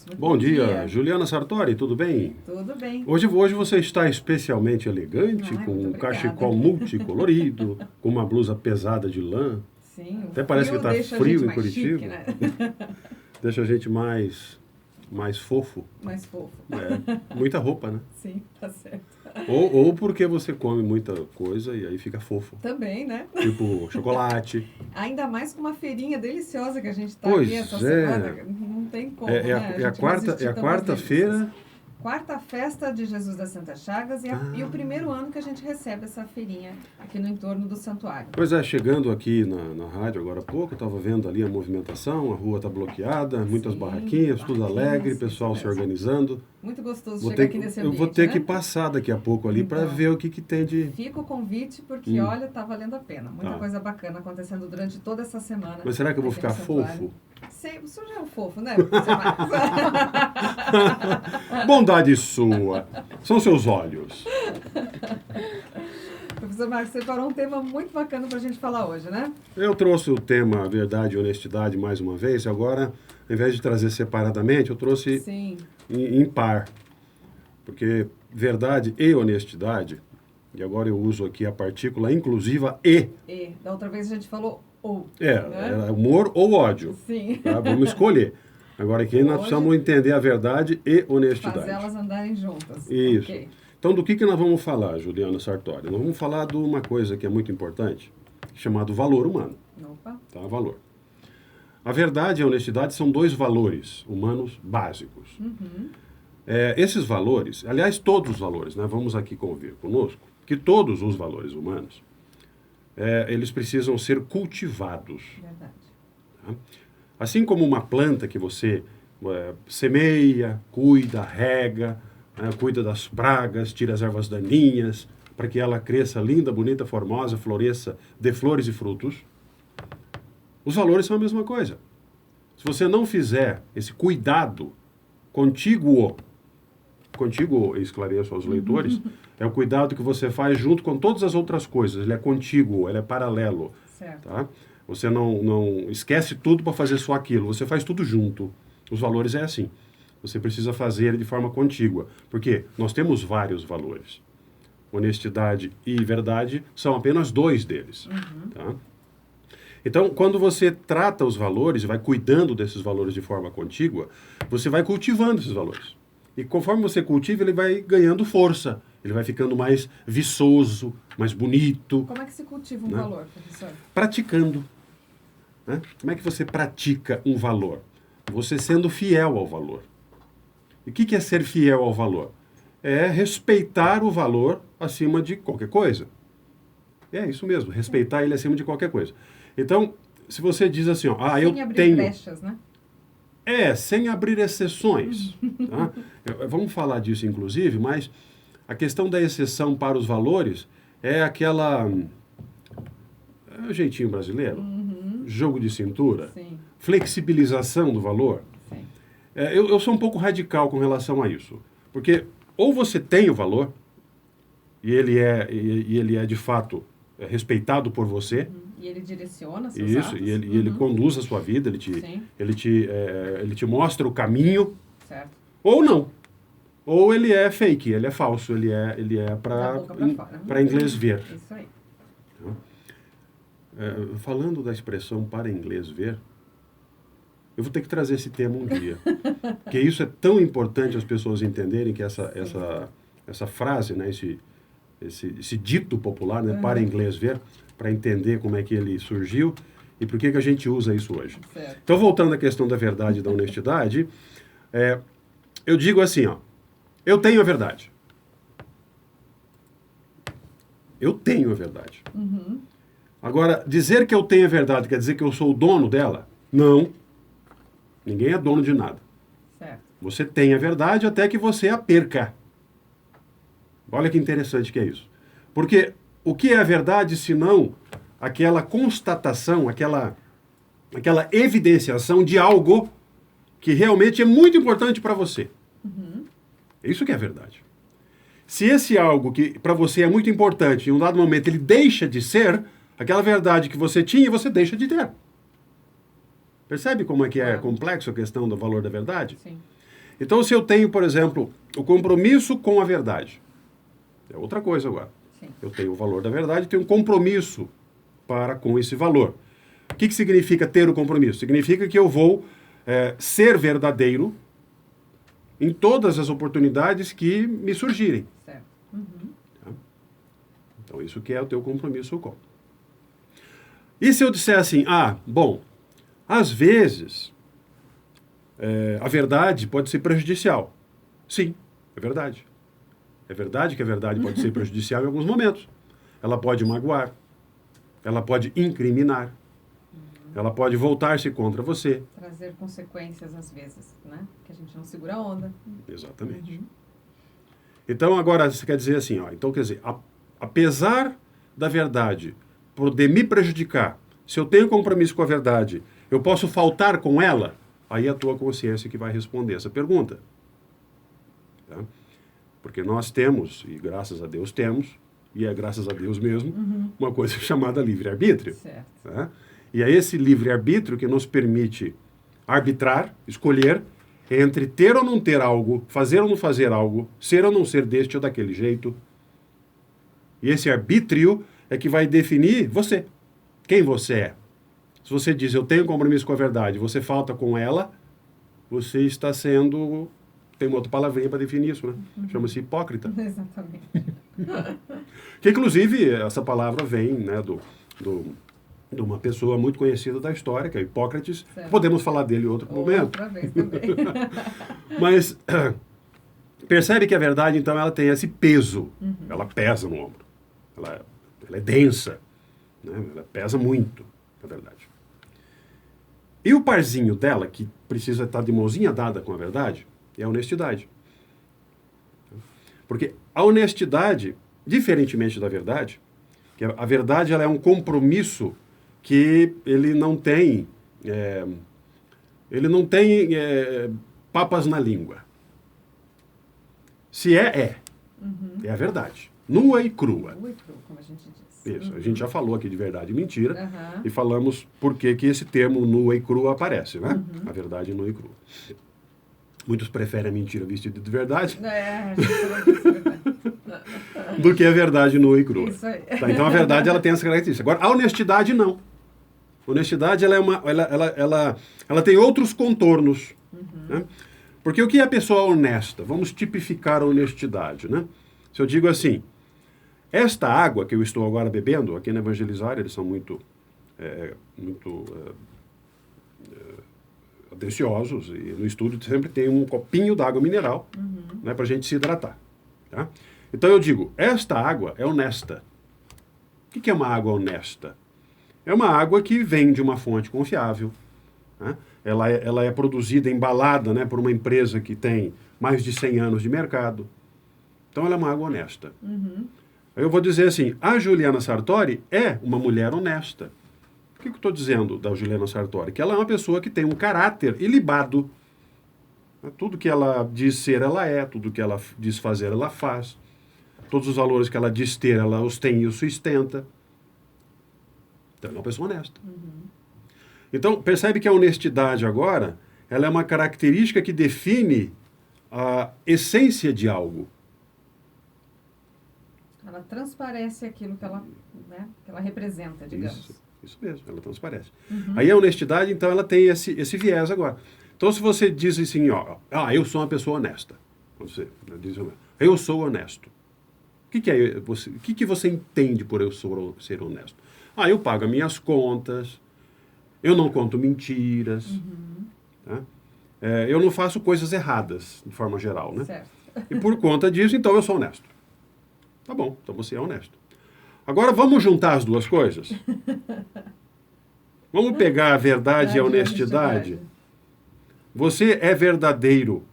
Muito Bom dia, Juliana Sartori, tudo bem? Tudo bem. Hoje você está especialmente elegante, Ai, com muito um obrigada. cachecol multicolorido, com uma blusa pesada de lã. Sim, o Até parece que frio está deixa a frio gente em mais Curitiba. chique, né? Deixa a gente mais fofo. Mais fofo. Muita roupa, né? Sim, tá certo. Ou porque você come muita coisa e aí fica fofo. Também, né? Tipo chocolate. Ainda mais com uma feirinha deliciosa que a gente tá Pois aqui essa é. semana. Não tem como, É, é a- né? é a gente quarta- resistir é a tantas quarta-feira. delícias. Quarta festa de Jesus das Santas Chagas e o primeiro ano que a gente recebe essa feirinha aqui no entorno do santuário. Pois é, chegando aqui na rádio agora há pouco, eu estava vendo ali a movimentação, a rua está bloqueada, muitas Sim, barraquinhas, tudo barraquinhas, alegre, isso pessoal se mesmo. organizando. Muito gostoso Vou chegar ter aqui que- nesse eu ambiente, vou ter né? que passar daqui a pouco ali para Então. ver o que tem de... Fica o convite, porque olha, tá valendo a pena. Muita Tá. coisa bacana acontecendo durante toda essa semana. Mas será que eu vou aqui ficar no santuário. fofo? Sei, o senhor já é um fofo, né? Professor Marcos? Bondade sua, são seus olhos. Professor Marcos, você separou um tema muito bacana pra gente falar hoje, né? Eu trouxe o tema verdade e honestidade mais uma vez, agora, ao invés de trazer separadamente, eu trouxe Sim. em par. Porque verdade e honestidade, e agora eu uso aqui a partícula inclusiva e, E da outra vez a gente falou ou. né? é humor ou ódio. Sim. Tá? Vamos escolher. Agora aqui nós Hoje, precisamos entender a verdade e honestidade. Fazer elas andarem juntas. Isso. Ok. Então, do que nós vamos falar, Juliana Sartori? Nós vamos falar de uma coisa que é muito importante, chamado valor humano. Opa. Tá? Valor. A verdade e a honestidade são dois valores humanos básicos. Uhum. Esses valores, aliás, todos os valores, né? Vamos aqui convir conosco, que todos os valores humanos, eles precisam ser cultivados. Verdade. Tá? Assim como uma planta que você semeia, cuida, rega, cuida das pragas, tira as ervas daninhas, para que ela cresça linda, bonita, formosa, floresça, dê flores e frutos. Os valores são a mesma coisa. Se você não fizer esse cuidado contíguo, eu esclareço aos leitores, é o cuidado que você faz junto com todas as outras coisas. Ele é contíguo, ele é paralelo. Certo. Tá? Você não esquece tudo para fazer só aquilo, você faz tudo junto. Os valores é assim. Você precisa fazer de forma contígua. Porque nós temos vários valores. Honestidade e verdade são apenas dois deles. Tá? Então, quando você trata os valores e vai cuidando desses valores de forma contígua, você vai cultivando esses valores. E conforme você cultiva, ele vai ganhando força. Ele vai ficando mais viçoso, mais bonito. Como é que se cultiva um Né? valor, professor? Praticando. Né? Como é que você pratica um valor? Você sendo fiel ao valor. E o que é ser fiel ao valor? É respeitar o valor acima de qualquer coisa. É isso mesmo, respeitar ele acima de qualquer coisa. Então, se você diz assim, ó, eu Sem abrir tenho... brechas, né? Sem abrir exceções. Tá? Vamos falar disso, inclusive, mas a questão da exceção para os valores é aquela... o jeitinho brasileiro, jogo de cintura, Sim. flexibilização do valor. Sim. Eu sou um pouco radical com relação a isso. Porque ou você tem o valor, e ele é de fato respeitado por você, E ele direciona seus isso, atos. e ele conduz a sua vida, Sim. ele te mostra o caminho, Certo. ou não. Ou ele é fake, ele é falso, ele é Da boca pra fora. para inglês ver. Isso aí. Falando da expressão para inglês ver, eu vou ter que trazer esse tema um dia. Porque isso é tão importante as pessoas entenderem que essa frase, né, esse dito popular, né, para inglês ver, para entender como é que ele surgiu e por que a gente usa isso hoje. Certo. Então, voltando à questão da verdade e da honestidade, eu digo assim, ó, eu tenho a verdade. Eu tenho a verdade. Agora, dizer que eu tenho a verdade quer dizer que eu sou o dono dela? Não. Ninguém é dono de nada. Certo. Você tem a verdade até que você a perca. Olha que interessante que é isso. Porque o que é a verdade se não aquela constatação, aquela evidenciação de algo que realmente é muito importante para você? É isso que é a verdade. Se esse algo que para você é muito importante, em um dado momento ele deixa de ser, aquela verdade que você tinha, você deixa de ter. Percebe como é que é complexo a questão do valor da verdade? Sim. Então, se eu tenho, por exemplo, o compromisso com a verdade, é outra coisa agora. Sim. Eu tenho o valor da verdade e tenho um compromisso para com esse valor. O que significa ter o compromisso? Significa que eu vou ser verdadeiro em todas as oportunidades que me surgirem. Certo. Uhum. Tá? Então, isso que é o teu compromisso com. E se eu disser assim, bom, às vezes a verdade pode ser prejudicial. Sim, é verdade. É verdade que a verdade pode ser prejudicial em alguns momentos. Ela pode magoar, ela pode incriminar, ela pode voltar-se contra você. Trazer consequências às vezes, né? Que a gente não segura a onda. Exatamente. Uhum. Então, agora, você quer dizer assim, então quer dizer, apesar da verdade poder me prejudicar, se eu tenho compromisso com a verdade, eu posso faltar com ela? Aí é a tua consciência que vai responder essa pergunta. Tá? Porque nós temos, e graças a Deus temos, e é graças a Deus mesmo, uma coisa chamada livre-arbítrio. Certo. Tá? E é esse livre-arbítrio que nos permite arbitrar, escolher entre ter ou não ter algo, fazer ou não fazer algo, ser ou não ser deste ou daquele jeito. E esse arbítrio é que vai definir você, quem você é. Se você diz, eu tenho compromisso com a verdade, você falta com ela, você está sendo... Tem uma outra palavrinha para definir isso, né? Chama-se hipócrita. Exatamente. Que, inclusive, essa palavra vem, né, de uma pessoa muito conhecida da história, que é Hipócrates. Certo. Podemos falar dele em outro momento. Outra vez também. Mas percebe que a verdade, então, ela tem esse peso. Ela pesa no ombro. Ela é densa. Né? Ela pesa muito, na verdade. E o parzinho dela, que precisa estar de mãozinha dada com a verdade, é a honestidade. Porque a honestidade, diferentemente da verdade, que a verdade ela é um compromisso que ele não tem papas na língua. Se é a verdade. Nua e crua. Nua e crua, como a gente diz. Isso, a gente já falou aqui de verdade e mentira, Uhum. e falamos por que esse termo nua e crua aparece, né? A verdade nua e crua. Muitos preferem a mentira vestida de verdade A gente falou disso, é verdade. do que a verdade nua e crua. Isso aí. Tá, então a verdade ela tem essa característica. Agora, a honestidade não. A honestidade ela tem outros contornos. Né? Porque o que é a pessoa honesta? Vamos tipificar a honestidade. Né? Se eu digo assim, esta água que eu estou agora bebendo, aqui na Evangelizar, eles são muito atenciosos, e no estudo sempre tem um copinho d'água mineral, né, para a gente se hidratar. Tá? Então eu digo, esta água é honesta. O que é uma água honesta? É uma água que vem de uma fonte confiável. Né? Ela é produzida, embalada, né, por uma empresa que tem mais de 100 anos de mercado. Então ela é uma água honesta. Aí eu vou dizer assim, a Juliana Sartori é uma mulher honesta. O que eu estou dizendo da Juliana Sartori? Que ela é uma pessoa que tem um caráter ilibado. Tudo que ela diz ser, ela é. Tudo que ela diz fazer, ela faz. Todos os valores que ela diz ter, ela os tem e os sustenta. Então, ela é uma pessoa honesta. Então, percebe que a honestidade agora, ela é uma característica que define a essência de algo. Ela transparece aquilo que ela, né, que ela representa, digamos. Isso mesmo, ela transparece. Aí a honestidade, então, ela tem esse viés agora. Então, se você diz assim, eu sou uma pessoa honesta. Você diz, eu sou honesto. O que você entende por eu ser honesto? Eu pago as minhas contas, eu não conto mentiras, tá? Eu não faço coisas erradas, de forma geral, né? Certo. E por conta disso, então, eu sou honesto. Tá bom, então você é honesto. Agora, vamos juntar as duas coisas? Vamos pegar a verdade e a honestidade? Você é verdadeiro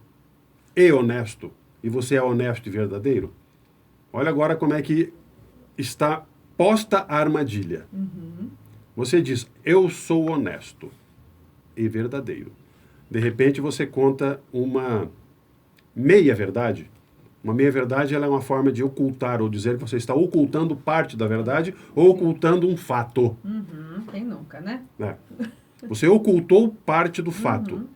e honesto, e você é honesto e verdadeiro? Olha agora como é que está posta a armadilha. Você diz, eu sou honesto e verdadeiro. De repente você conta uma meia-verdade. Uma meia-verdade ela é uma forma de ocultar, ou dizer que você está ocultando parte da verdade ou ocultando um fato. Quem nunca, né? Você ocultou parte do fato.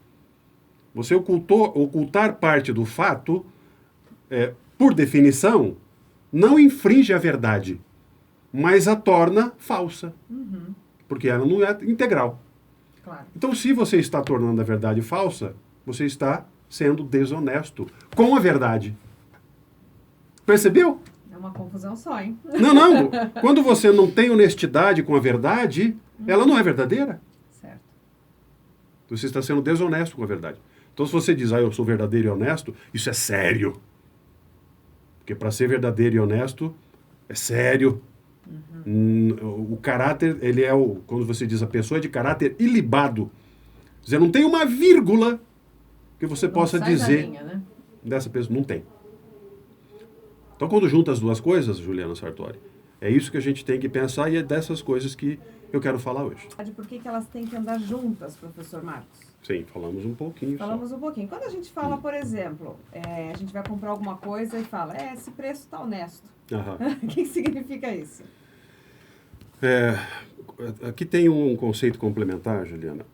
Você ocultar parte do fato, por definição, não infringe a verdade, mas a torna falsa. Porque ela não é integral. Claro. Então, se você está tornando a verdade falsa, você está sendo desonesto com a verdade. Percebeu? É uma confusão só, hein? Não. Quando você não tem honestidade com a verdade, ela não é verdadeira. Certo. Você está sendo desonesto com a verdade. Então, se você diz, eu sou verdadeiro e honesto, isso é sério. Porque para ser verdadeiro e honesto, é sério. O caráter, ele é quando você diz a pessoa é de caráter ilibado. Quer dizer, não tem uma vírgula que você Não possa sai da dizer linha, né? dessa pessoa. Não tem. Então, quando junta as duas coisas, Juliana Sartori, é isso que a gente tem que pensar e é dessas coisas que eu quero falar hoje. Por que elas têm que andar juntas, professor Marcos? Sim, falamos um pouquinho. Falamos um pouquinho. Quando a gente fala, por exemplo, a gente vai comprar alguma coisa e fala, esse preço está honesto. O que significa isso? Aqui tem um conceito complementar, Juliana,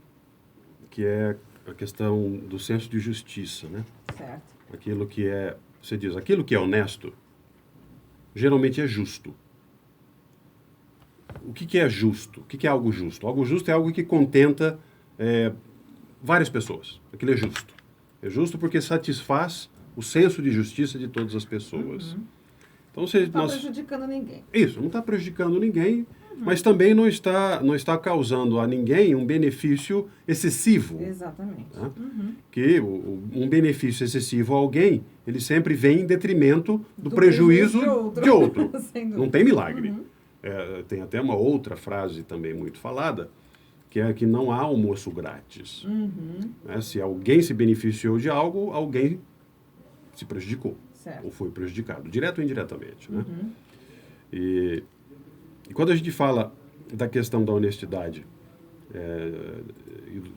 que é a questão do senso de justiça, né? Certo. Aquilo que é, você diz, aquilo que é honesto, geralmente é justo. O que é justo? O que é algo justo? Algo justo é algo que contenta várias pessoas. Aquilo é justo. É justo porque satisfaz o senso de justiça de todas as pessoas. Então, Não está prejudicando ninguém. Isso, não está prejudicando ninguém, mas também não está causando a ninguém um benefício excessivo. Exatamente. Tá? Que um benefício excessivo a alguém, ele sempre vem em detrimento do prejuízo de outro. Não tem milagre. Tem até uma outra frase também muito falada, que é que não há almoço grátis. Se alguém se beneficiou de algo, alguém se prejudicou. Certo. Ou foi prejudicado, direto ou indiretamente. Né? E quando a gente fala da questão da honestidade,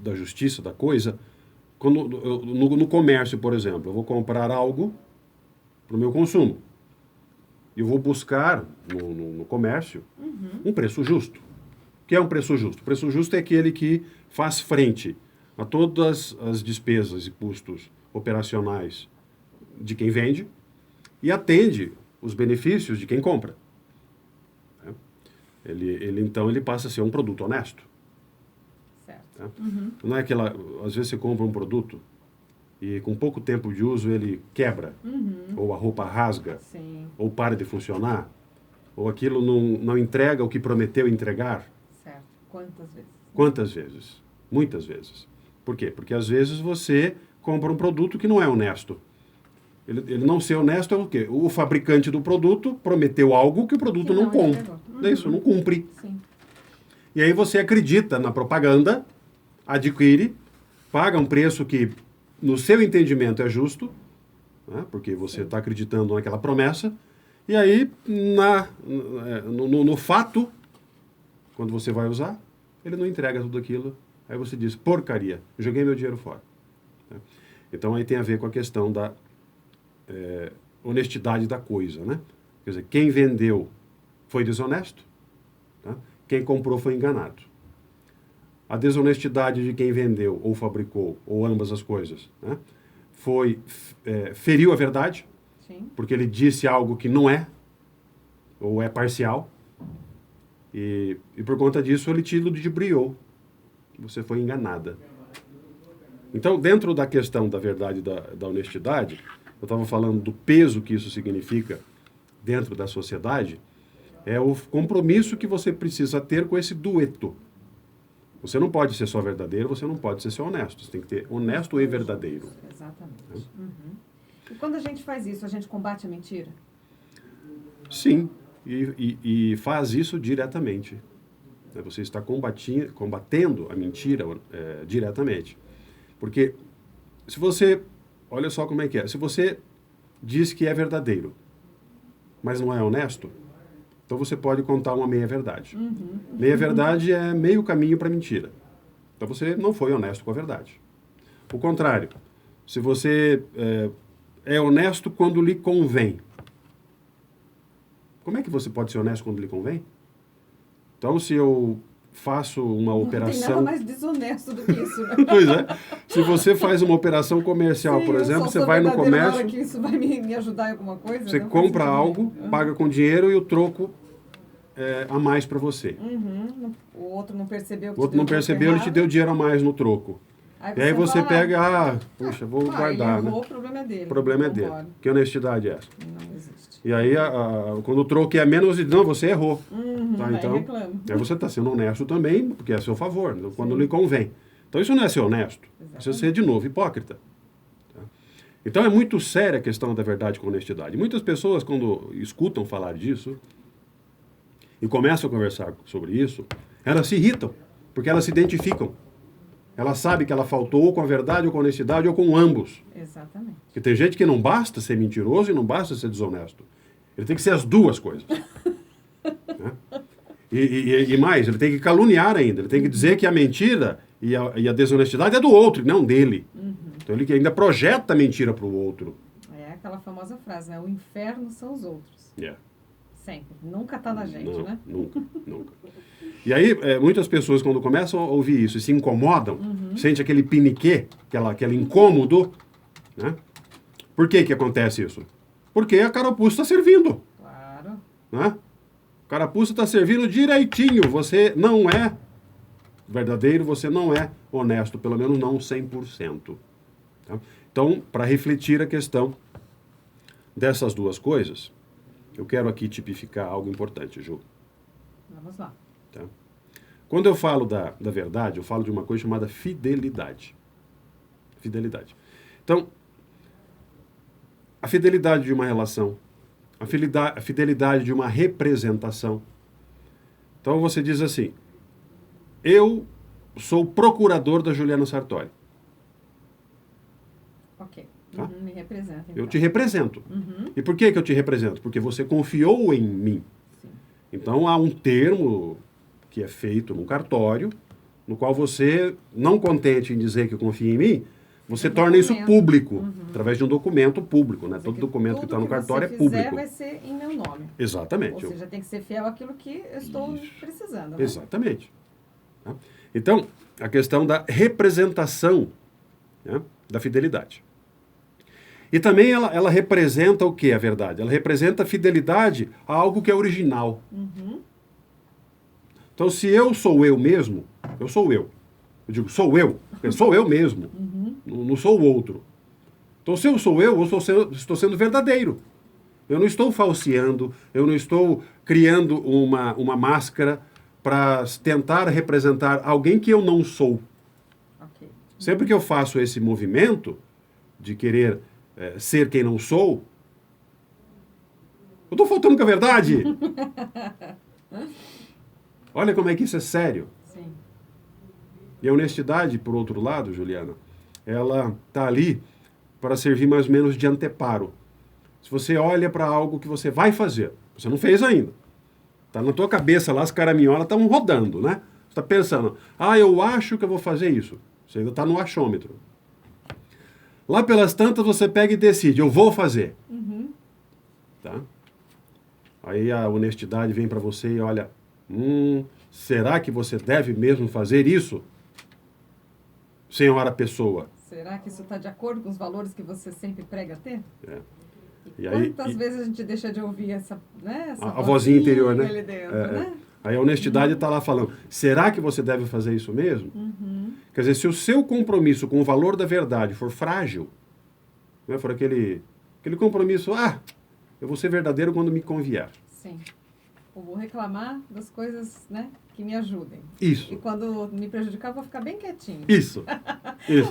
da justiça da coisa, no comércio, por exemplo, eu vou comprar algo para o meu consumo. E eu vou buscar no comércio um preço justo. O que é um preço justo? O preço justo é aquele que faz frente a todas as despesas e custos operacionais de quem vende e atende os benefícios de quem compra. Então, ele passa a ser um produto honesto. Certo. Tá? Não é aquela... Às vezes você compra um produto e com pouco tempo de uso ele quebra, ou a roupa rasga, Sim. ou para de funcionar, ou aquilo não entrega o que prometeu entregar. Certo. Quantas vezes? Quantas vezes? Muitas vezes. Por quê? Porque às vezes você compra um produto que não é honesto. Ele não ser honesto é o quê? O fabricante do produto prometeu algo que o produto não cumpre. Isso, não cumpre. Sim. E aí você acredita na propaganda, adquire, paga um preço que, no seu entendimento, é justo, né? Porque você está acreditando naquela promessa, e aí, no fato, quando você vai usar, ele não entrega tudo aquilo, aí você diz, porcaria, joguei meu dinheiro fora. Então aí tem a ver com a questão da honestidade da coisa, né? Quer dizer, quem vendeu foi desonesto, tá? Quem comprou foi enganado. A desonestidade de quem vendeu ou fabricou, ou ambas as coisas, né? Feriu a verdade, Sim. porque ele disse algo que não é, ou é parcial, e por conta disso ele te ludibriou. Você foi enganada. Então, dentro da questão da verdade e da honestidade, eu estava falando do peso que isso significa dentro da sociedade, é o compromisso que você precisa ter com esse dueto. Você não pode ser só verdadeiro, você não pode ser só honesto. Você tem que ter honesto e verdadeiro. Exatamente. E quando a gente faz isso, a gente combate a mentira? Sim, e faz isso diretamente. Você está combatendo a mentira diretamente. Porque se você... Olha só como é que é. Se você diz que é verdadeiro, mas não é honesto, então você pode contar uma meia-verdade. Meia-verdade é meio caminho para mentira. Então você não foi honesto com a verdade. O contrário, se você é honesto quando lhe convém, como é que você pode ser honesto quando lhe convém? Então, se eu faço uma Não tem nada operação... mais desonesto do que isso, né? Pois é. Se você faz uma operação comercial, Sim, por eu exemplo, só você sou vai no verdadeira na hora comércio, que isso vai me ajudar em alguma coisa. você não faz compra sentido algo, nenhum. paga com dinheiro e o troco a mais para você. Uhum. O outro não percebeu que O outro não percebeu, ele te deu dinheiro a mais no troco. E aí você fala, pega, puxa, vou guardar, ele errou, né? o problema é dele. O problema é dele. Vambora. Que honestidade é essa? Não existe. E aí, quando o troco é menos, não, você errou. Tá, Aí então, reclama. aí você está sendo honesto também, porque é a seu favor, quando Sim. lhe convém. Então isso não é ser honesto, isso é ser, de novo, hipócrita. Tá? Então é muito séria a questão da verdade com honestidade. Muitas pessoas, quando escutam falar disso e começam a conversar sobre isso, elas se irritam, porque elas se identificam. Ela sabe que ela faltou ou com a verdade, ou com a honestidade, ou com ambos. Exatamente. Porque tem gente que não basta ser mentiroso e não basta ser desonesto. Ele tem que ser as duas coisas. Né? E mais, ele tem que caluniar ainda. Ele tem que dizer que a mentira e a desonestidade é do outro, e não dele. Então ele ainda projeta a mentira para o outro. É aquela famosa frase, né? O inferno são os outros. Yeah. Sempre. Nunca tá na gente, Não, né? Nunca, nunca. E aí, muitas pessoas, quando começam a ouvir isso e se incomodam, sente aquele piniquê, aquele incômodo, né? Por que acontece isso? Porque a carapuça está servindo. Claro. Né? A carapuça está servindo direitinho. Você não é verdadeiro, você não é honesto, pelo menos não 100%. Tá? Então, para refletir a questão dessas duas coisas, eu quero aqui tipificar algo importante, Ju. Vamos lá. Tá? Quando eu falo da verdade, eu falo de uma coisa chamada fidelidade. Fidelidade. Então, a fidelidade de uma relação, a fidelidade de uma representação. Então você diz assim, eu sou procurador da Juliana Sartori. Ok. Tá? Me representa. Então. Eu te represento. E por que eu te represento? Porque você confiou em mim. Sim. Então há um termo que é feito num cartório, no qual você, não contente em dizer que confia em mim, você torna isso público, através de um documento público, né? Todo documento que está no cartório é público. Tudo que você fizer vai ser em meu nome. Exatamente. Ou seja, tem que ser fiel àquilo que eu estou precisando. Né? Exatamente. Tá? Então, a questão da representação, né, da fidelidade. E também ela representa o que, a verdade? Ela representa a fidelidade a algo que é original. Então, se eu sou eu mesmo, eu sou eu. Eu digo, sou eu mesmo. Não sou o outro. Então, se eu sou eu estou sendo verdadeiro. Eu não estou falseando, eu não estou criando uma máscara para tentar representar alguém que eu não sou. Okay. Sempre que eu faço esse movimento de querer ser quem não sou, eu estou faltando com a verdade. Olha como é que isso é sério. Sim. E a honestidade, por outro lado, Juliana, ela está ali para servir mais ou menos de anteparo. Se você olha para algo que você vai fazer, você não fez ainda. Está na tua cabeça lá, as caraminholas estão rodando, né? Você está pensando, eu acho que eu vou fazer isso. Você ainda está no achômetro. Lá pelas tantas você pega e decide, eu vou fazer. Tá? Aí a honestidade vem para você e olha, será que você deve mesmo fazer isso? Senhora pessoa. Será que isso está de acordo com os valores que você sempre prega ter? É. E quantas vezes a gente deixa de ouvir essa a vozinha interior, né? Ali dentro, né? Aí a honestidade está lá falando, será que você deve fazer isso mesmo? Quer dizer, se o seu compromisso com o valor da verdade for frágil, né, for aquele compromisso, eu vou ser verdadeiro quando me convier. Sim. Eu vou reclamar das coisas, né, que me ajudem. Isso. E quando me prejudicar, eu vou ficar bem quietinho. Isso.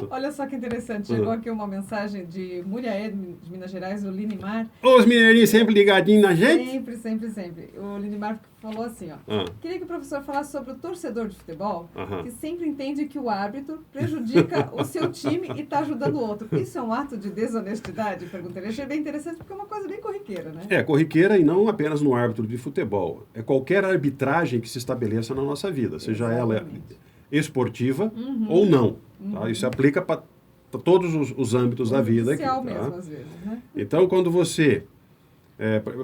Olha só que interessante. Chegou aqui uma mensagem de Muriaé, de Minas Gerais, o Linimar. Os mineirinhos sempre ligadinhos na gente? Sempre, sempre, sempre. O Linimar falou assim, ó. Queria que o professor falasse sobre o torcedor de futebol, que sempre entende que o árbitro prejudica o seu time e está ajudando o outro. Isso é um ato de desonestidade? Perguntei. Achei bem interessante porque é uma coisa bem corriqueira, né? É, corriqueira e não apenas no árbitro de futebol. É qualquer arbitragem que se estabeleça na nossa vida, seja ela esportiva ou não. Tá? Isso se aplica para todos os âmbitos da vida. Social aqui, tá? mesmo, às vezes, né? Então, quando você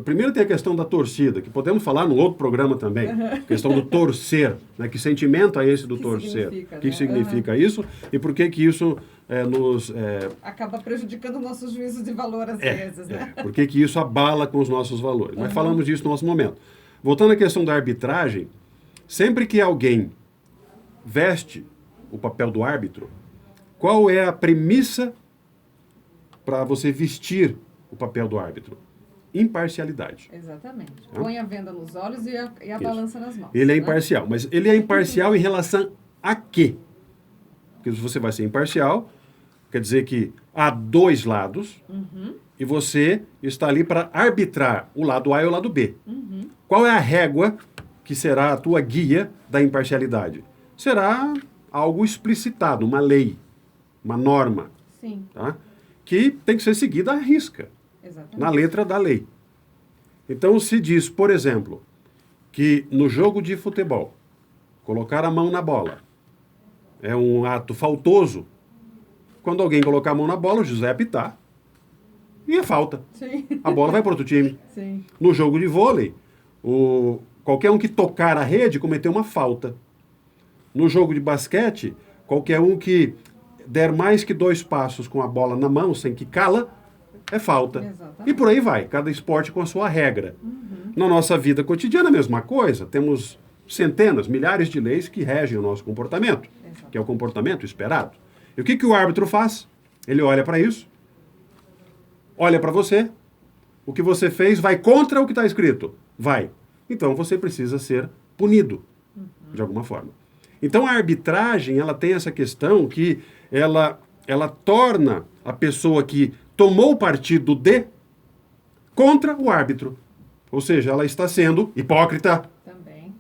Primeiro tem a questão da torcida, que podemos falar num outro programa também. Questão do torcer, né? Que sentimento é esse do torcer? O que significa isso? E por que isso acaba prejudicando o nosso juízo de valor às vezes, né? Por que isso abala com os nossos valores? Mas falamos disso no nosso momento. Voltando à questão da arbitragem, sempre que alguém veste o papel do árbitro, qual é a premissa para você vestir o papel do árbitro? Imparcialidade. Exatamente. Põe a venda nos olhos e a balança nas mãos. Ele é imparcial, mas ele é imparcial em relação a quê? Porque se você vai ser imparcial, quer dizer que há dois lados e você está ali para arbitrar o lado A e o lado B. Qual é a régua que será a tua guia da imparcialidade? Será algo explicitado, uma lei, uma norma. Sim. Tá? Que tem que ser seguida à risca. Exatamente. Na letra da lei. Então se diz, por exemplo, que no jogo de futebol, colocar a mão na bola é um ato faltoso. Quando alguém colocar a mão na bola, o juiz vai apitar e é falta. Sim. A bola vai para outro time. Sim. No jogo de vôlei, qualquer um que tocar a rede cometeu uma falta. No jogo de basquete, qualquer um que der mais que 2 passos com a bola na mão, sem quicá-la, é falta. Exatamente. E por aí vai, cada esporte com a sua regra. Na nossa vida cotidiana, a mesma coisa. Temos centenas, milhares de leis que regem o nosso comportamento, que é o comportamento esperado. E o que o árbitro faz? Ele olha para isso, olha para você, o que você fez vai contra o que está escrito. Vai. Então você precisa ser punido, de alguma forma. Então a arbitragem, ela tem essa questão que ela torna a pessoa que tomou partido contra o árbitro. Ou seja, ela está sendo hipócrita. Também.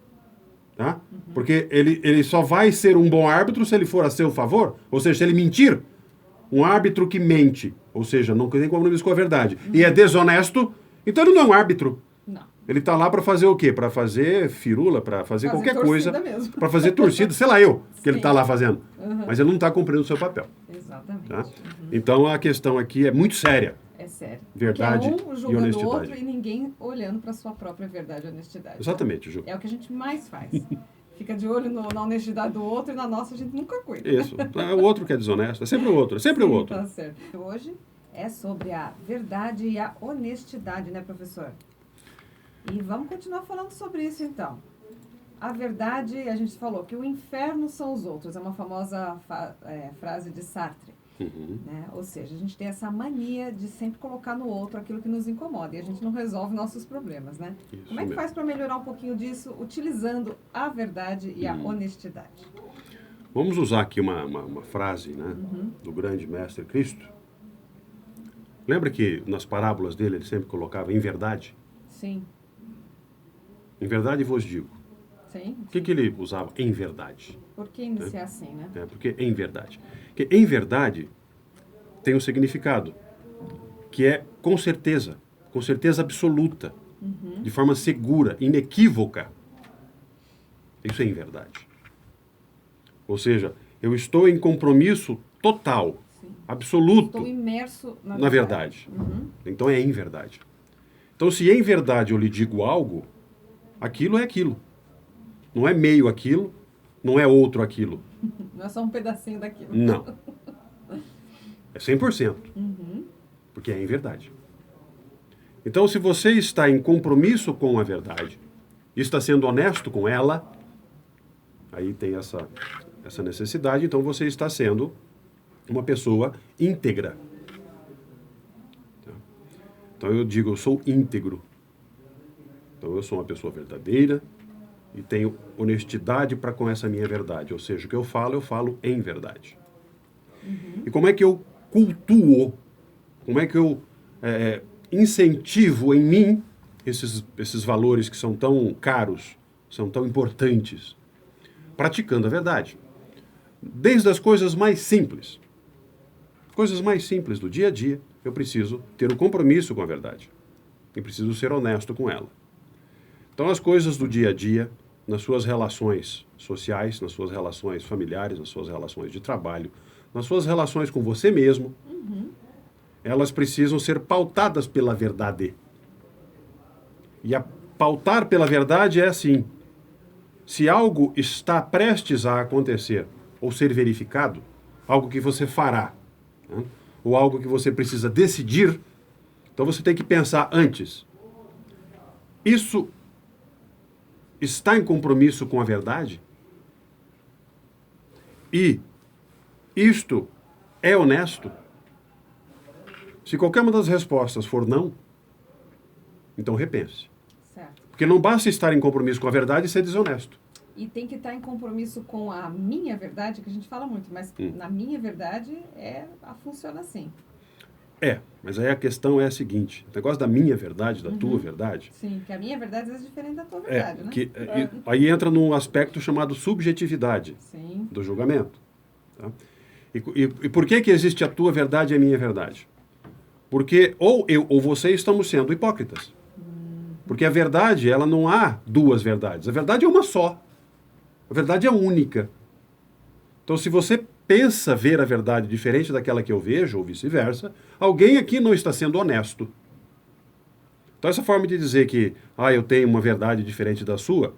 Tá? Porque ele só vai ser um bom árbitro se ele for a seu favor. Ou seja, se ele mentir. Um árbitro que mente, ou seja, não tem como não dizer a verdade, e é desonesto, então ele não é um árbitro. Não. Ele está lá para fazer o quê? Para fazer firula, para fazer qualquer coisa. Para fazer torcida, sei lá que ele está lá fazendo. Mas ele não está cumprindo o seu papel. Exatamente. Tá? Então a questão aqui é muito séria. É sério. Verdade um e julgando honestidade. o outro e ninguém olhando para a sua própria verdade e honestidade. Exatamente, Ju. É o que a gente mais faz. Fica de olho na honestidade do outro e na nossa a gente nunca cuida. Isso. O outro que é desonesto. É sempre o outro. É sempre o outro. Tá certo. Hoje é sobre a verdade e a honestidade, né, professor? E vamos continuar falando sobre isso, então. A verdade, a gente falou que o inferno são os outros. É uma famosa frase de Sartre. Né? Ou seja, a gente tem essa mania de sempre colocar no outro aquilo que nos incomoda. E a gente não resolve nossos problemas, né? Isso Como é que mesmo. faz para melhorar um pouquinho disso, utilizando a verdade e a honestidade? Vamos usar aqui uma frase, né, do grande mestre Cristo. Lembra que nas parábolas dele ele sempre colocava em verdade? Sim. Em verdade vos digo. Sim. O que ele usava em verdade? Por que iniciar assim, né? Porque em verdade. Porque em verdade tem um significado que é com certeza absoluta, de forma segura, inequívoca. Isso é em verdade. Ou seja, eu estou em compromisso total, absoluto, Estou imerso na verdade. Então é em verdade. Então se em verdade eu lhe digo algo, aquilo é aquilo. Não é meio aquilo, não é outro aquilo. Não é só um pedacinho daquilo. Não. É 100%. Porque é em verdade. Então, se você está em compromisso com a verdade e está sendo honesto com ela, aí tem essa necessidade, então você está sendo uma pessoa íntegra. Então eu digo, eu sou íntegro. Então eu sou uma pessoa verdadeira e tenho honestidade para com essa minha verdade. Ou seja, o que eu falo em verdade. E como é que eu cultuo, como é que eu incentivo em mim esses valores que são tão caros, são tão importantes? Praticando a verdade. Desde as coisas mais simples. Coisas mais simples do dia a dia, eu preciso ter um compromisso com a verdade. E preciso ser honesto com ela. Então, as coisas do dia a dia, nas suas relações sociais, nas suas relações familiares, nas suas relações de trabalho, nas suas relações com você mesmo, elas precisam ser pautadas pela verdade. E a pautar pela verdade é assim: se algo está prestes a acontecer ou ser verificado, algo que você fará, né, ou algo que você precisa decidir, então você tem que pensar antes. Isso está em compromisso com a verdade? E isto é honesto? Se qualquer uma das respostas for não, então repense. Certo. Porque não basta estar em compromisso com a verdade e ser desonesto. E tem que estar em compromisso com a minha verdade, que a gente fala muito, mas na minha verdade funciona assim. Mas aí a questão é a seguinte: o negócio da minha verdade, da tua verdade... Sim, que a minha verdade às vezes é diferente da tua verdade, né? Aí entra num aspecto chamado subjetividade. Sim. Do julgamento. Tá? E por que existe a tua verdade e a minha verdade? Porque ou eu ou você estamos sendo hipócritas. Porque a verdade, ela não há duas verdades. A verdade é uma só. A verdade é única. Então, se você pensa ver a verdade diferente daquela que eu vejo, ou vice-versa, alguém aqui não está sendo honesto. Então, essa forma de dizer que eu tenho uma verdade diferente da sua,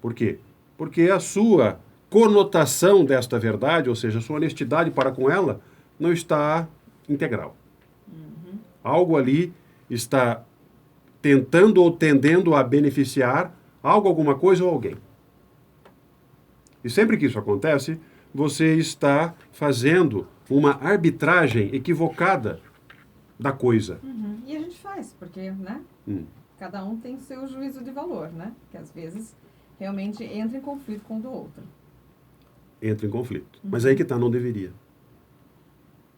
por quê? Porque a sua conotação desta verdade, ou seja, a sua honestidade para com ela, não está integral. Algo ali está tentando ou tendendo a beneficiar algo, alguma coisa ou alguém. E sempre que isso acontece, você está fazendo uma arbitragem equivocada da coisa. E a gente faz, porque, né? Cada um tem seu juízo de valor, né? Que às vezes realmente entra em conflito com o do outro. Entra em conflito. Mas aí que está, não deveria.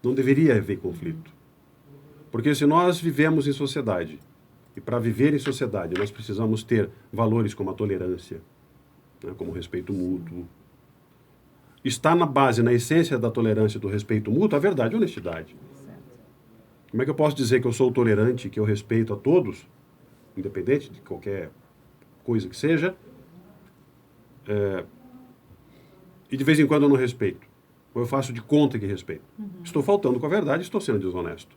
Não deveria haver conflito. Porque se nós vivemos em sociedade, e para viver em sociedade nós precisamos ter valores como a tolerância, né, como o respeito mútuo. Está na base, na essência da tolerância e do respeito mútuo, a verdade e a honestidade. Certo. Como é que eu posso dizer que eu sou tolerante, que eu respeito a todos, independente de qualquer coisa que seja, e de vez em quando eu não respeito? Ou eu faço de conta que respeito? Estou faltando com a verdade, estou sendo desonesto.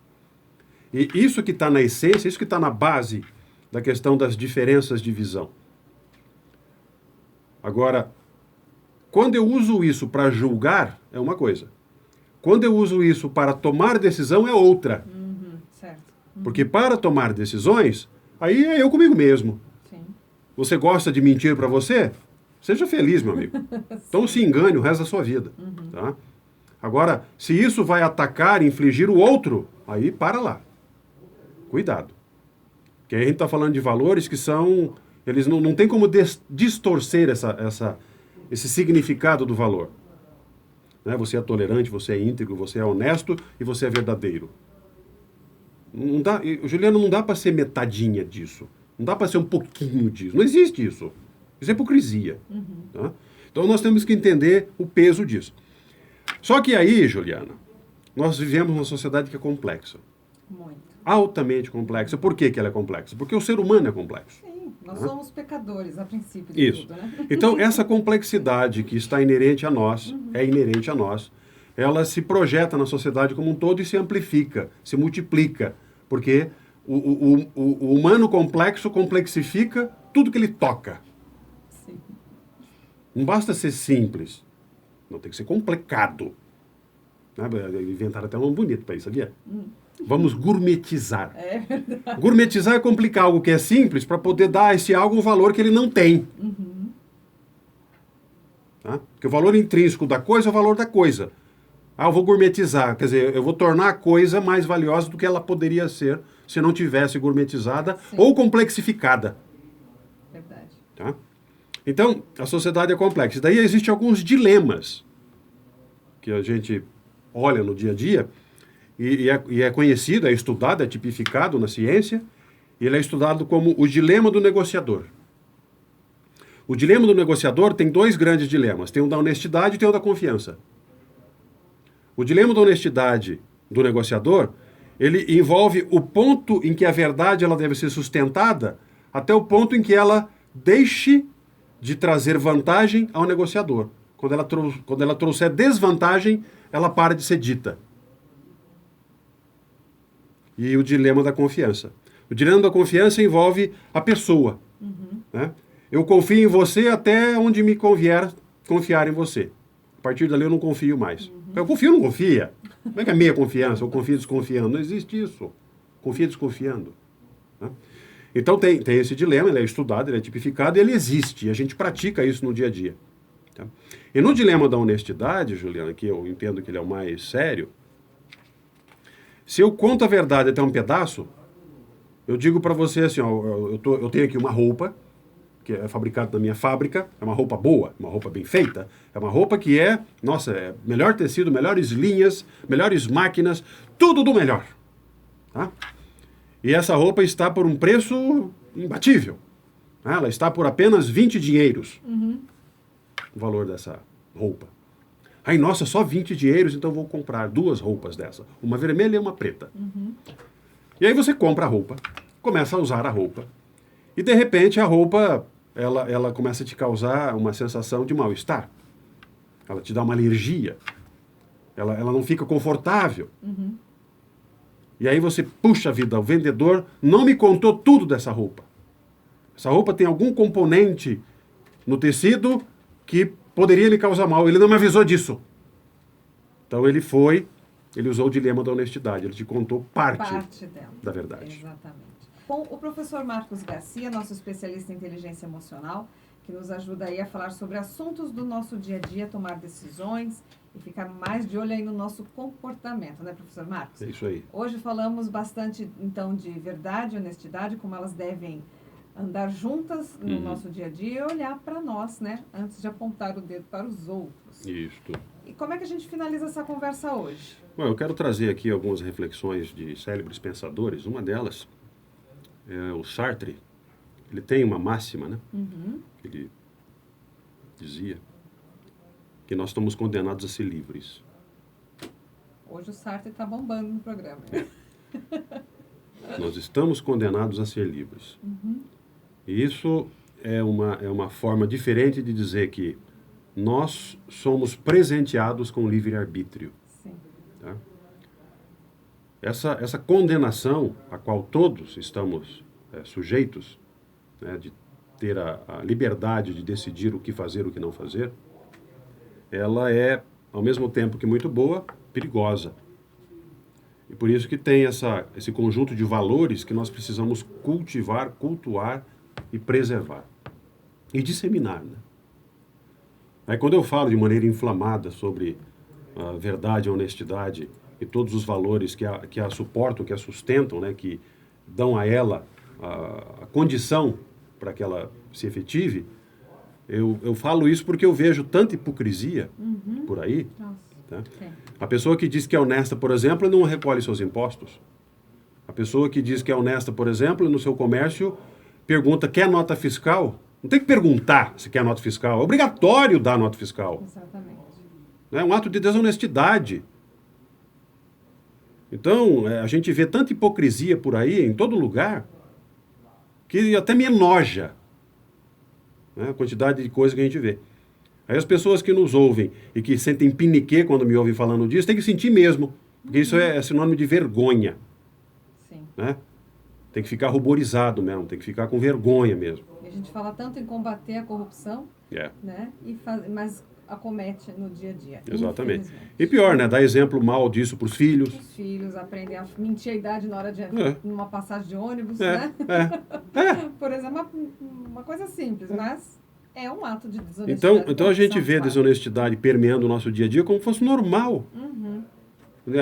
E isso que está na essência, isso que está na base da questão das diferenças de visão. Agora, quando eu uso isso para julgar, é uma coisa. Quando eu uso isso para tomar decisão, é outra. Certo. Porque para tomar decisões, aí é eu comigo mesmo. Sim. Você gosta de mentir para você? Seja feliz, meu amigo. Então se engane o resto da sua vida. Tá? Agora, se isso vai atacar, infligir o outro, aí para lá. Cuidado. Porque aí a gente está falando de valores que são... Eles não tem como distorcer esse significado do valor. Né? Você é tolerante, você é íntegro, você é honesto e você é verdadeiro. Não dá, Juliano, não dá para ser metadinha disso. Não dá para ser um pouquinho disso. Não existe isso. Isso é hipocrisia. Tá? Então nós temos que entender o peso disso. Só que aí, Juliana, nós vivemos numa sociedade que é complexa. Muito. Altamente complexa. Por que ela é complexa? Porque o ser humano é complexo. Sim, nós somos pecadores a princípio de tudo, né? Então, essa complexidade que está inerente a nós, é inerente a nós, ela se projeta na sociedade como um todo e se amplifica, se multiplica. Porque o humano complexo complexifica tudo que ele toca. Sim. Não basta ser simples. Não, tem que ser complicado. Inventaram até um nome bonito para isso, sabia? Vamos gourmetizar. É verdade. Gourmetizar é complicar algo que é simples para poder dar a esse algo um valor que ele não tem. Tá? Porque o valor intrínseco da coisa é o valor da coisa. Eu vou gourmetizar, quer dizer, eu vou tornar a coisa mais valiosa do que ela poderia ser se não tivesse gourmetizada ou complexificada. Verdade. Tá? Então, a sociedade é complexa. E daí existem alguns dilemas que a gente olha no dia a dia e é conhecido, é estudado, é tipificado na ciência, e ele é estudado como o dilema do negociador. O dilema do negociador tem dois grandes dilemas. Tem o da honestidade e tem o da confiança. O dilema da honestidade do negociador, ele envolve o ponto em que a verdade ela deve ser sustentada até o ponto em que ela deixe de trazer vantagem ao negociador. Quando ela trouxer desvantagem, ela para de ser dita. E o dilema da confiança. O dilema da confiança envolve a pessoa. Né? Eu confio em você até onde me convier confiar em você. A partir dali eu não confio mais. Eu confio ou não confia? Como é que é meia confiança? Ou confia desconfiando? Não existe isso. Confia desconfiando. Né? Então tem esse dilema, ele é estudado, ele é tipificado e ele existe. E a gente pratica isso no dia a dia. Tá? E no dilema da honestidade, Juliana, que eu entendo que ele é o mais sério, se eu conto a verdade até um pedaço, eu digo para você assim, ó, eu tenho aqui uma roupa, que é fabricada na minha fábrica, é uma roupa boa, uma roupa bem feita, é uma roupa que é melhor tecido, melhores linhas, melhores máquinas, tudo do melhor. Tá? E essa roupa está por um preço imbatível. Ela está por apenas 20 dinheiros. O valor dessa roupa. Aí, nossa, só 20 dinheiros, então vou comprar 2 roupas dessa. Uma vermelha e uma preta. E aí você compra a roupa, começa a usar a roupa. E, de repente, a roupa, ela começa a te causar uma sensação de mal-estar. Ela te dá uma alergia. Ela não fica confortável. E aí você, puxa vida, o vendedor não me contou tudo dessa roupa. Essa roupa tem algum componente no tecido que poderia me causar mal. Ele não me avisou disso. Então ele usou o dilema da honestidade. Ele te contou parte dela, da verdade. Exatamente. Com o professor Marcos Garcia, nosso especialista em inteligência emocional, que nos ajuda aí a falar sobre assuntos do nosso dia a dia, tomar decisões e ficar mais de olho aí no nosso comportamento, né, professor Marcos? É isso aí. Hoje falamos bastante, então, de verdade e honestidade, como elas devem andar juntas no nosso dia a dia e olhar para nós, né, antes de apontar o dedo para os outros. Isso. E como é que a gente finaliza essa conversa hoje? Bom, eu quero trazer aqui algumas reflexões de célebres pensadores. Uma delas é o Sartre. Ele tem uma máxima, né? Ele dizia que nós estamos condenados a ser livres. Hoje o Sartre está bombando no programa. Nós estamos condenados a ser livres. E isso é uma forma diferente de dizer que nós somos presenteados com livre-arbítrio. Sim. Tá? Essa condenação a qual todos estamos sujeitos, né, de ter a liberdade de decidir o que fazer e o que não fazer, ela é, ao mesmo tempo que muito boa, perigosa. E por isso que tem esse conjunto de valores que nós precisamos cultivar, cultuar e preservar. E disseminar, né? Aí quando eu falo de maneira inflamada sobre a verdade, a honestidade e todos os valores que a suportam, que a sustentam, né, que dão a ela a condição para que ela se efetive, eu falo isso porque eu vejo tanta hipocrisia por aí. Tá? A pessoa que diz que é honesta, por exemplo, não recolhe seus impostos. A pessoa que diz que é honesta, por exemplo, no seu comércio, pergunta, quer nota fiscal? Não tem que perguntar se quer nota fiscal. É obrigatório dar nota fiscal. Exatamente. É um ato de desonestidade. Então, a gente vê tanta hipocrisia por aí, em todo lugar, que até me enoja, né, a quantidade de coisa que a gente vê. Aí as pessoas que nos ouvem e que sentem piniquê quando me ouvem falando disso, tem que sentir mesmo, porque isso é sinônimo de vergonha. Sim. Né? Tem que ficar ruborizado mesmo, tem que ficar com vergonha mesmo. E a gente fala tanto em combater a corrupção, né? Mas acomete no dia a dia. Exatamente. E pior, né? Dá exemplo mal disso para os filhos. Os filhos aprendem a mentir a idade na hora de numa passagem de ônibus, né? Por exemplo, uma coisa simples, mas é um ato de desonestidade. Então a gente vê a desonestidade permeando o nosso dia a dia como se fosse normal.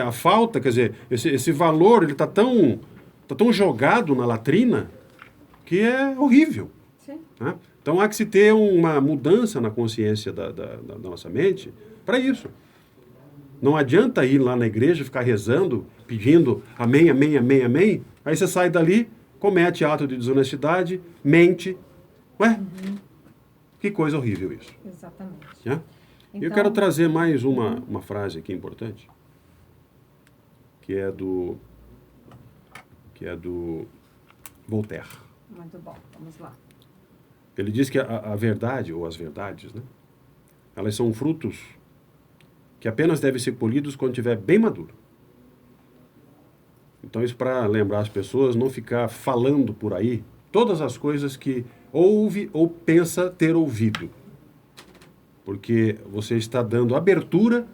A falta, quer dizer, esse valor, ele está tão jogado na latrina que é horrível. Sim. Né? Então há que se ter uma mudança na consciência da nossa mente para isso. Não adianta ir lá na igreja, ficar rezando, pedindo amém, amém, amém, amém. Aí você sai dali, comete ato de desonestidade, mente. Ué? Que coisa horrível isso. Exatamente. Né? Então, eu quero trazer mais uma frase aqui importante, que é do Voltaire. Muito bom, vamos lá. Ele diz que a verdade, ou as verdades, né, elas são frutos que apenas devem ser colhidos quando estiver bem maduro. Então, isso para lembrar as pessoas, não ficar falando por aí todas as coisas que ouve ou pensa ter ouvido. Porque você está dando abertura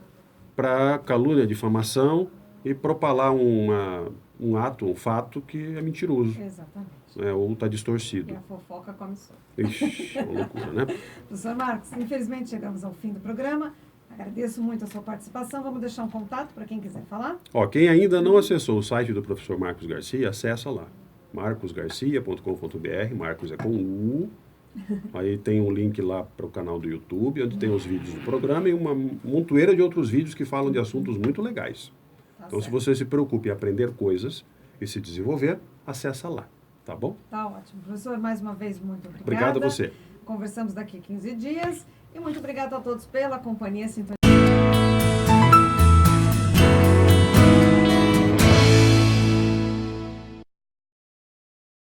para calúnia, difamação e propalar um ato, um fato que é mentiroso. Exatamente. Ou está distorcido. E a fofoca come solto. Ixi, uma loucura, né? Professor Marcos, infelizmente chegamos ao fim do programa. Agradeço muito a sua participação. Vamos deixar um contato para quem quiser falar. Quem ainda não acessou o site do professor Marcos Garcia, acessa lá. marcosgarcia.com.br, Marcos é com U. Aí tem um link lá para o canal do YouTube, onde tem os vídeos do programa e uma montoeira de outros vídeos que falam de assuntos muito legais. Então, se você se preocupa em aprender coisas e se desenvolver, acessa lá, tá bom? Tá ótimo. Professor, mais uma vez, muito obrigada. Obrigado a você. Conversamos daqui a 15 dias. E muito obrigado a todos pela companhia.